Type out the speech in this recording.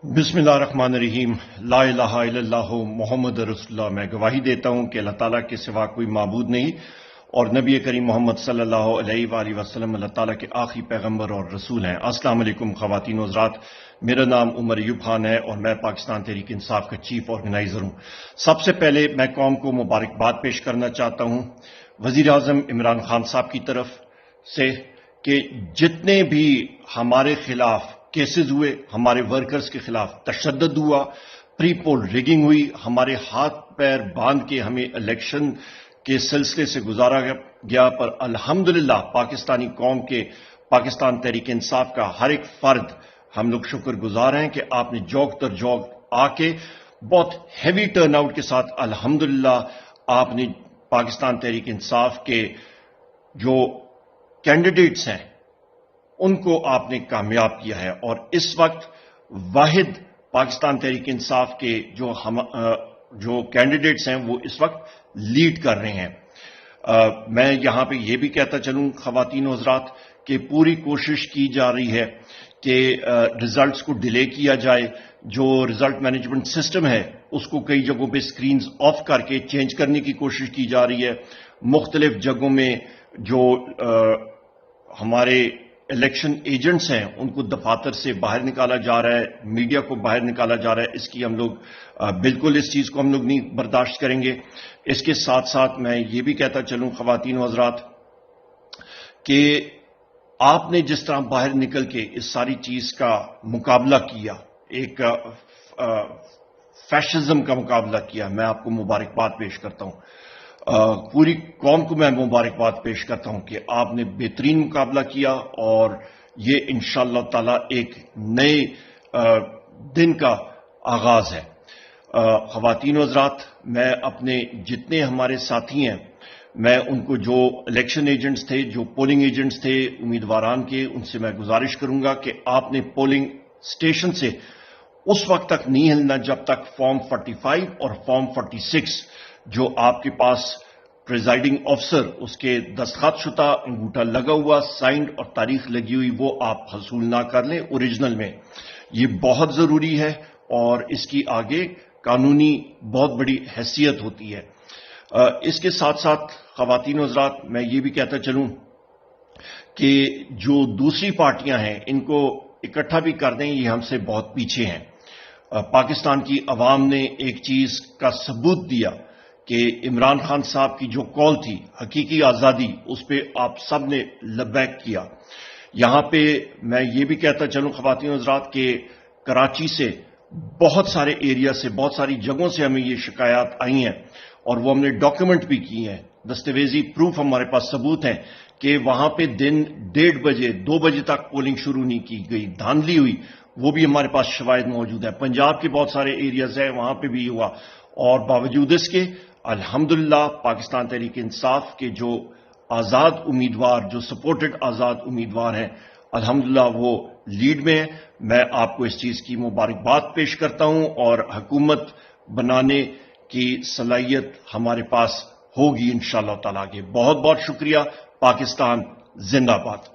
بسم اللہ الرحمن الرحیم۔ لا الہ الا اللہ محمد رسول اللہ۔ میں گواہی دیتا ہوں کہ اللہ تعالیٰ کے سوا کوئی معبود نہیں اور نبی کریم محمد صلی اللہ علیہ وآلہ وسلم اللہ تعالیٰ کے آخری پیغمبر اور رسول ہیں۔ السلام علیکم خواتین و حضرات، میرا نام عمر ایوب خان ہے اور میں پاکستان تحریک انصاف کا چیف آرگنائزر ہوں۔ سب سے پہلے میں قوم کو مبارکباد پیش کرنا چاہتا ہوں وزیر اعظم عمران خان صاحب کی طرف سے کہ جتنے بھی ہمارے خلاف کیسز ہوئے، ہمارے ورکرز کے خلاف تشدد ہوا، پری پول ریگنگ ہوئی، ہمارے ہاتھ پیر باندھ کے ہمیں الیکشن کے سلسلے سے گزارا گیا، پر الحمدللہ پاکستانی قوم کے، پاکستان تحریک انصاف کا ہر ایک فرد ہم لوگ شکر گزار ہیں کہ آپ نے جوک تر جوک آ کے بہت ہیوی ٹرن آؤٹ کے ساتھ الحمدللہ آپ نے پاکستان تحریک انصاف کے جو کینڈیڈیٹس ہیں ان کو آپ نے کامیاب کیا ہے، اور اس وقت واحد پاکستان تحریک انصاف کے جو کینڈیڈیٹس ہیں وہ اس وقت لیڈ کر رہے ہیں۔ میں یہاں پہ یہ بھی کہتا چلوں خواتین و حضرات کہ پوری کوشش کی جا رہی ہے کہ ریزلٹس کو ڈیلے کیا جائے۔ جو ریزلٹ مینجمنٹ سسٹم ہے اس کو کئی جگہوں پہ سکرینز آف کر کے چینج کرنے کی کوشش کی جا رہی ہے۔ مختلف جگہوں میں جو ہمارے الیکشن ایجنٹس ہیں ان کو دفاتر سے باہر نکالا جا رہا ہے، میڈیا کو باہر نکالا جا رہا ہے۔ اس کی ہم لوگ بالکل اس چیز کو ہم لوگ نہیں برداشت کریں گے۔ اس کے ساتھ ساتھ میں یہ بھی کہتا چلوں خواتین و حضرات کہ آپ نے جس طرح باہر نکل کے اس ساری چیز کا مقابلہ کیا، ایک فیشزم کا مقابلہ کیا، میں آپ کو مبارکباد پیش کرتا ہوں۔ پوری قوم کو میں مبارکباد پیش کرتا ہوں کہ آپ نے بہترین مقابلہ کیا، اور یہ انشاءاللہ تعالی ایک نئے دن کا آغاز ہے۔ خواتین و حضرات، میں اپنے جتنے ہمارے ساتھی ہیں میں ان کو، جو الیکشن ایجنٹس تھے، جو پولنگ ایجنٹس تھے امیدواران کے، ان سے میں گزارش کروں گا کہ آپ نے پولنگ اسٹیشن سے اس وقت تک نہیں ہلنا جب تک فارم 45 اور فارم 46 جو آپ کے پاس پریزائڈنگ آفیسر اس کے دستخط شدہ، انگوٹھا لگا ہوا، سائنڈ اور تاریخ لگی ہوئی، وہ آپ حصول نہ کر لیں اوریجنل میں۔ یہ بہت ضروری ہے اور اس کی آگے قانونی بہت بڑی حیثیت ہوتی ہے۔ اس کے ساتھ ساتھ خواتین و حضرات میں یہ بھی کہتا چلوں کہ جو دوسری پارٹیاں ہیں ان کو اکٹھا بھی کر دیں، یہ ہم سے بہت پیچھے ہیں۔ پاکستان کی عوام نے ایک چیز کا ثبوت دیا کہ عمران خان صاحب کی جو کال تھی حقیقی آزادی، اس پہ آپ سب نے لبیک کیا۔ یہاں پہ میں یہ بھی کہتا چلوں خواتین و حضرات کہ کراچی سے بہت سارے ایریا سے، بہت ساری جگہوں سے ہمیں یہ شکایات آئی ہیں اور وہ ہم نے ڈاکیومنٹ بھی کی ہیں، دستاویزی پروف ہمارے پاس ثبوت ہیں کہ وہاں پہ دن 1:30 بجے 2 بجے تک پولنگ شروع نہیں کی گئی، دھاندلی ہوئی، وہ بھی ہمارے پاس شواہد موجود ہیں۔ پنجاب کے بہت سارے ایریاز ہیں وہاں پہ بھی ہوا، اور باوجود اس کے الحمدللہ پاکستان تحریک انصاف کے جو آزاد امیدوار، جو سپورٹڈ آزاد امیدوار ہیں، الحمدللہ وہ لیڈ میں ہیں۔ میں آپ کو اس چیز کی مبارکباد پیش کرتا ہوں، اور حکومت بنانے کی صلاحیت ہمارے پاس ہوگی انشاءاللہ تعالیٰ۔ بہت بہت شکریہ۔ پاکستان زندہ باد۔